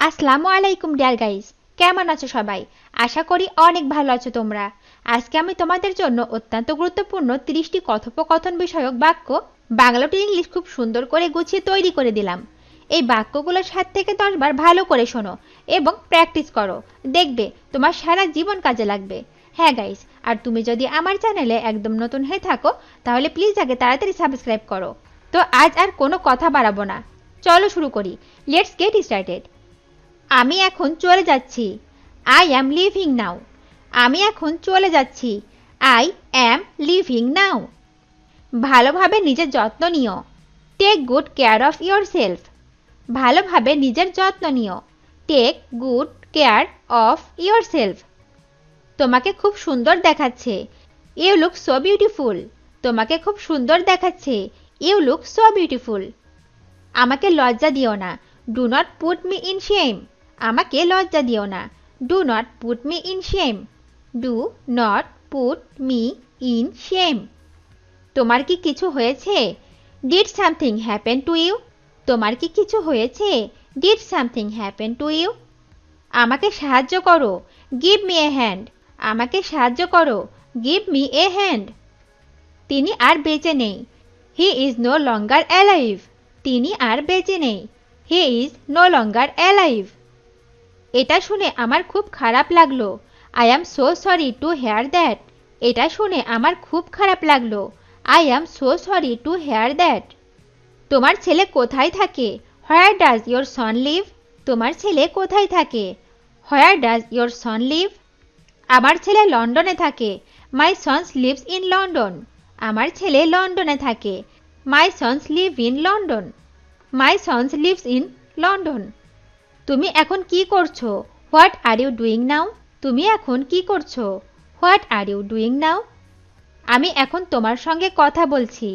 আসসালামু আলাইকুম deer guys, কেমন আছো সবাই? আশা করি অনেক ভালো আছো তোমরা। আজকে আমি তোমাদের জন্য অত্যন্ত গুরুত্বপূর্ণ 30টি কথোপকথন বিষয়ক বাক্য বাংলা টু ইংলিশ খুব সুন্দর করে গুছিয়ে তৈরি করে দিলাম। এই বাক্যগুলো 7 থেকে 10 বার ভালো করে শোনো এবং প্র্যাকটিস করো। দেখবে তোমার সারা জীবন কাজে লাগবে। হ্যাঁ গাইস, আর তুমি যদি আমার চ্যানেলে একদম নতুন হয়ে থাকো তাহলে প্লিজ আগে তাড়াতাড়ি সাবস্ক্রাইব করো। তো আজ আর কোনো কথা বাড়াবো না, চলো শুরু করি। Let's get started. আমি এখন চলে যাচ্ছি। I am leaving now. আমি এখন চলে যাচ্ছি। I am leaving now. ভালোভাবে নিজের যত্ন নিও। Take good care of yourself. ভালোভাবে নিজের যত্ন নিও। Take good care of yourself. তোমাকে খুব সুন্দর দেখাচ্ছে। You look so beautiful. তোমাকে খুব সুন্দর দেখাচ্ছে। You look so beautiful. আমাকে লজ্জা দিও না। Do not put me in shame. আমাকে লজ্জা দিও না। Do not put me in shame. Do not put me in shame. তোমার কি কিছু হয়েছে? Did something happen to you. তোমার কি কিছু হয়েছে? Did something happen to you. আমাকে সাহায্য করো। Give me a hand. আমাকে সাহায্য করো। Give me a hand. তিনি আর বেঁচে নেই। He is no longer alive. তিনি আর বেঁচে নেই। He is no longer alive. এটা শুনে আমার খুব খারাপ লাগলো। I am so sorry to hear that. এটা শুনে আমার খুব খারাপ লাগলো। I am so sorry to hear that. তোমার ছেলে কোথায় থাকে? Where does your son live. তোমার ছেলে কোথায় থাকে? Where does your son live. আমার ছেলে লন্ডনে থাকে। My sons lives in London. আমার ছেলে লন্ডনে থাকে। My sons live in London. My sons lives in London. তুমি এখন কি করছো? হোয়াট আর ইউ ডুইং নাও। তুমি এখন কি করছো? What are you doing now. আমি এখন তোমার সঙ্গে কথা বলছি।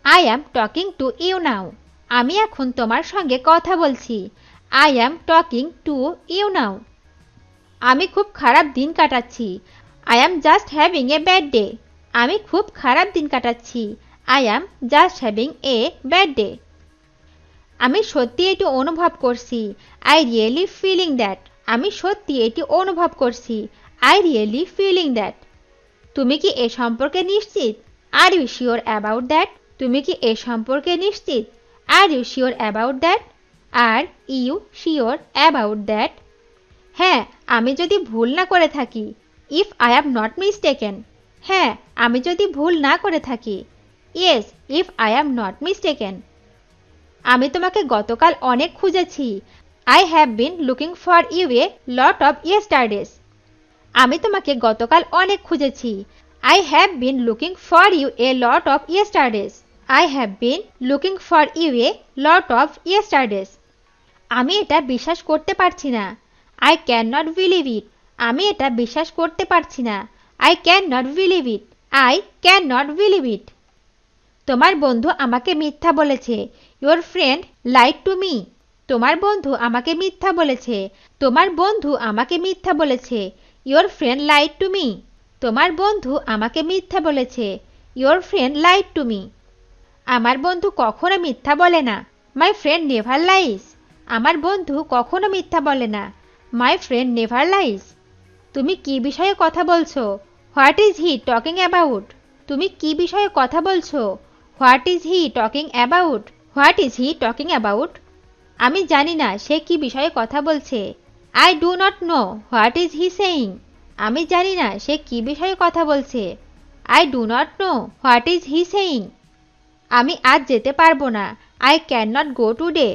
I am talking to you now. আমি এখন তোমার সঙ্গে কথা বলছি। I am talking to you now. আমি খুব খারাপ দিন কাটাচ্ছি। I am just having a bad day. আমি খুব খারাপ দিন কাটাচ্ছি। I am just having a bad day. আমি সত্যি এটি অনুভব করছি। I really feeling that. আমি সত্যি এটি অনুভব করছি। I really feeling that. তুমি কি এ সম্পর্কে নিশ্চিত? Are you sure about that. তুমি কি এ সম্পর্কে নিশ্চিত? Are you sure about that. Are you sure about that. হ্যাঁ, আমি যদি ভুল না করে থাকি। If I am not mistaken. হ্যাঁ, আমি যদি ভুল না করে থাকি। Yes, if I am not mistaken. আমি তোমাকে গতকাল অনেক খুঁজেছি। I have been looking for you a lot of yesterdays. আমি তোমাকে গতকাল অনেক খুঁজেছি। I have been looking for you a lot of yesterdays. I have been looking for you a lot of yesterdays. আমি এটা বিশ্বাস করতে পারছি না। I can not believe it. আমি এটা বিশ্বাস করতে পারছি না। I can not believe it. I can not believe it. তোমার বন্ধু আমাকে মিথ্যা বলেছে। Your friend lied to me. তোমার বন্ধু আমাকে মিথ্যা বলেছে। তোমার বন্ধু আমাকে মিথ্যা বলেছে। Your friend lied to me. তোমার বন্ধু আমাকে মিথ্যা বলেছে। Your friend lied to me. আমার বন্ধু কখনো মিথ্যা বলে না। My friend never lies. আমার বন্ধু কখনো মিথ্যা বলে না। My friend never lies. তুমি কি বিষয়ে কথা বলছো? What is he talking about. তুমি কি বিষয়ে কথা বলছো? What is he talking about. What is he talking about. আমি জানি না সে কি বিষয়ে কথা বলছে। I do not know what is he saying. আমি জানি না সে কি বিষয়ে কথা বলছে। I do not know what is he saying. আমি আজ যেতে পারবো না। I can not go today.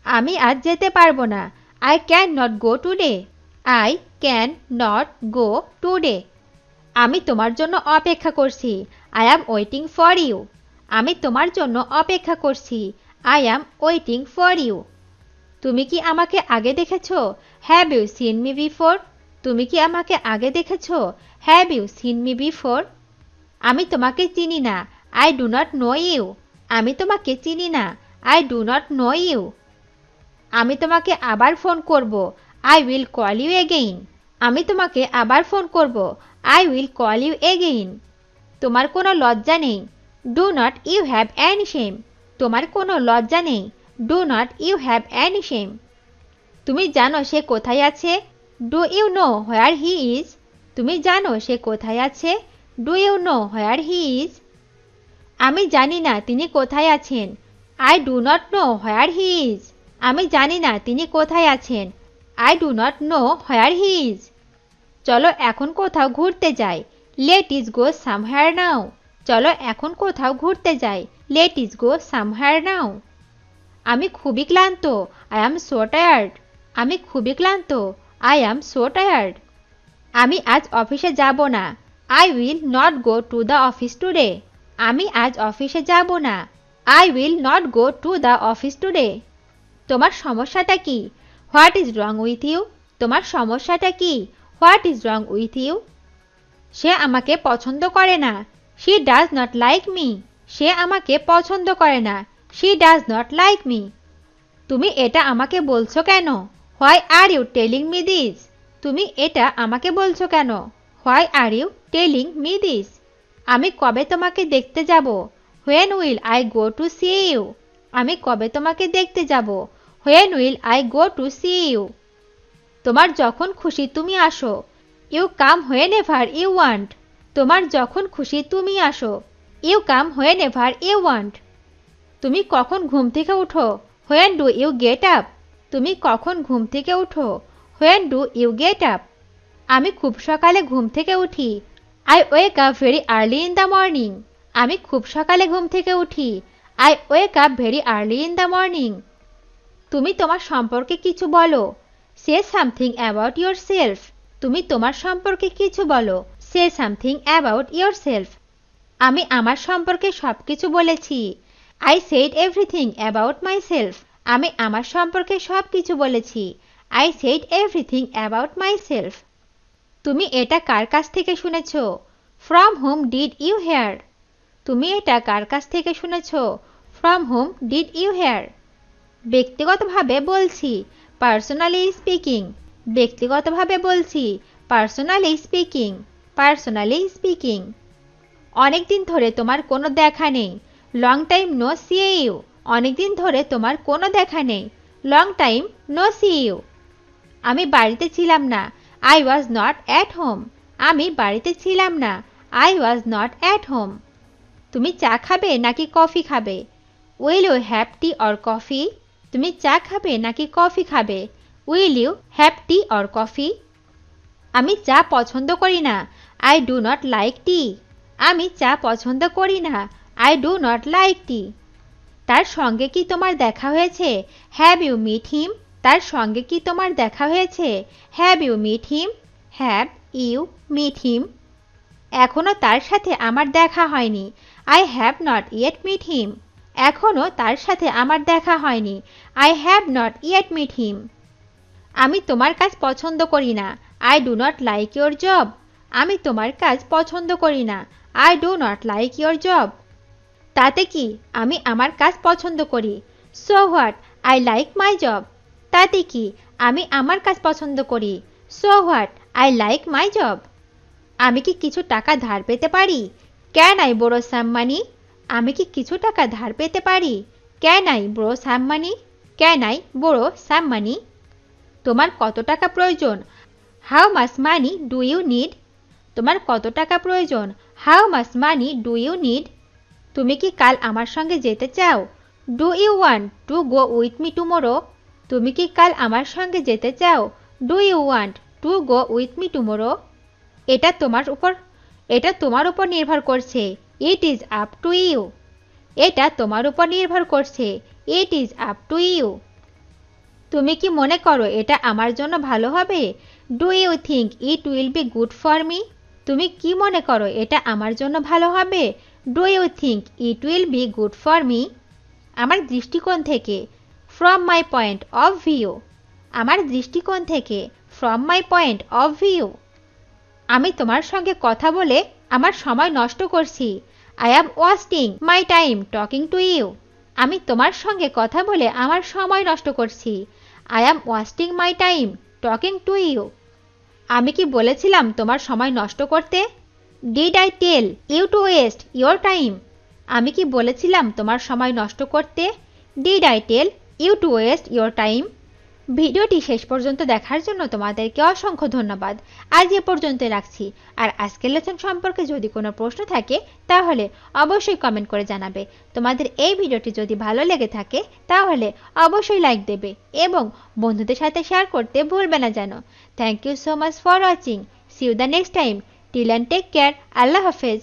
আমি আজ যেতে পারবো না। I can not go today. I can not go today. আমি তোমার জন্য অপেক্ষা করছি। I am waiting for you. আমি তোমার জন্য অপেক্ষা করছি। I am waiting for you. তুমি কি আমাকে আগে দেখেছো? Have you seen me before. তুমি কি আমাকে আগে দেখেছো? Have you seen me before. আমি তোমাকে চিনি না। I do not know you. আমি তোমাকে চিনি না। I do not know you. আমি তোমাকে আবার ফোন করব। I will call you again. আমি তোমাকে আবার ফোন করব। I will call you again. তোমার কোনো লজ্জা নেই। Do not you have any shame. তোমার কোনো লজ্জা নেই। Do not you have any shame. তুমি জানো সে কোথায় আছে? Do you know where he is? তুমি জানো সে কোথায় আছে? Do you know where he is? আমি জানি না তিনি কোথায় আছেন। I do not know where he is. আমি জানি না তিনি কোথায় আছেন। I do not know where he is. চলো এখন কোথাও ঘুরতে যাই। Late is go somewhere now. চলো এখন কোথাও ঘুরতে যাই। Late is go somewhere now. আমি খুবই ক্লান্ত। I am so tired. আমি খুবই ক্লান্ত। I am so tired. আমি আজ অফিসে যাব না। I will not go to the office today. আমি আজ অফিসে যাব না। I will not go to the office today. তোমার সমস্যাটা কি? What is wrong with you? তোমার সমস্যাটা কি? What is wrong with you? সে আমাকে পছন্দ করে না। She does not like me. সে আমাকে পছন্দ করে না। She does not like me. তুমি এটা আমাকে বলছো কেন? Why are you telling me this? তুমি এটা আমাকে বলছো কেন? Why are you telling me this? আমি কবে তোমাকে দেখতে যাব? When will I go to see you? আমি কবে তোমাকে দেখতে যাব? When will I go to see you? তোমার যখন খুশি তুমি আসো। You come whenever you want. তোমার যখন খুশি তুমি আসো। You come whenever you want. তুমি কখন ঘুম থেকে উঠো? When do you get up? তুমি কখন ঘুম থেকে উঠো? When do you get up? আমি খুব সকালে ঘুম থেকে উঠি। I wake up very early in the morning. আমি খুব সকালে ঘুম থেকে উঠি। I wake up very early in the morning. তুমি তোমার সম্পর্কে কিছু বলো। Say something about yourself. তুমি তোমার সম্পর্কে কিছু বলো। Say something about yourself. আমি আমার সম্পর্কে সব কিছু বলেছি। I said everything about myself. আমি আমার সম্পর্কে সব কিছু বলেছি। I said everything about myself. তুমি এটা কার কাছ থেকে শুনেছ? From whom did you hear? তুমি এটা কার কাছ থেকে শুনেছ? From whom did you hear? ব্যক্তিগতভাবে বলছি। Personally speaking. ব্যক্তিগতভাবে বলছি। Personally speaking. Personally speaking. অনেকদিন ধরে তোমার কোনো দেখা নেই। Long time no see you. অনেকদিন ধরে তোমার কোনো দেখা নেই। Long time no see you. আমি বাড়িতে ছিলাম না। I was not at home. আমি বাড়িতে ছিলাম না। I was not at home. তুমি চা খাবে নাকি কফি খাবে? Will you have tea or coffee? তুমি চা খাবে নাকি কফি খাবে? Will you have tea or coffee? আমি চা পছন্দ করি না। I do not like tea. আমি চা পছন্দ করি না। I do not like tea. তার সঙ্গে কি তোমার দেখা হয়েছে? Have you meet him? তার সঙ্গে কি তোমার দেখা হয়েছে? Have you meet him? Have you meet him? এখনও তার সাথে আমার দেখা হয়নি। I have not yet meet him. এখনও তার সাথে আমার দেখা হয়নি। I have not yet meet him. আমি তোমার কাজ পছন্দ করি না। I do not like your job. আমি তোমার কাজ পছন্দ করি না। I do not like your job. তাতে কি? আমি আমার কাজ পছন্দ করি। So what, I like my job. তাতে কি? আমি আমার কাজ পছন্দ করি। So what, I like my job. আমি কি কিছু টাকা ধার পেতে পারি? Can I borrow some money? আমি কি কিছু টাকা ধার পেতে পারি? Can I borrow some money? Can I borrow some money? তোমার কত টাকা প্রয়োজন? How much money do you need? তোমার কত টাকা প্রয়োজন? How much money do you need? তুমি কি কাল আমার সঙ্গে যেতে চাও? Do you want to go with me tomorrow? তুমি কি কাল আমার সঙ্গে যেতে চাও? Do you want to go with me tomorrow? এটা তোমার উপর নির্ভর করছে। It is up to you. এটা তোমার উপর নির্ভর করছে। It is up to you. তুমি কি মনে করো এটা আমার জন্য ভালো হবে? Do you think it will be good for me? তুমি কি মনে করো এটা আমার জন্য ভালো হবে? Do you think it will be good for me? আমার দৃষ্টিকোণ থেকে। From my point of view. আমার দৃষ্টিকোণ থেকে। From my point of view. আমি তোমার সঙ্গে কথা বলে আমার সময় নষ্ট করছি। I am wasting my time talking to you. আমি তোমার সঙ্গে কথা বলে আমার সময় নষ্ট করছি। I am wasting my time talking to you. আমি কি বলেছিলাম তোমার সময় নষ্ট করতে? Did I tell you to waste your time? আমি কি বলেছিলাম তোমার সময় নষ্ট করতে? Did I tell you to waste your time? ভিডিওটি শেষ পর্যন্ত দেখার জন্য তোমাদেরকে অসংখ্য ধন্যবাদ। আজ এ পর্যন্ত রাখছি। আর আজকের লেসন সম্পর্কে যদি কোনো প্রশ্ন থাকে তাহলে অবশ্যই কমেন্ট করে জানাবে। তোমাদের এই ভিডিওটি যদি ভালো লেগে থাকে তাহলে অবশ্যই লাইক দেবে এবং বন্ধুদের সাথে শেয়ার করতে ভুলবে না যেন। Thank you so much for watching. See you the next time. Till and take care. আল্লাহ হাফেজ।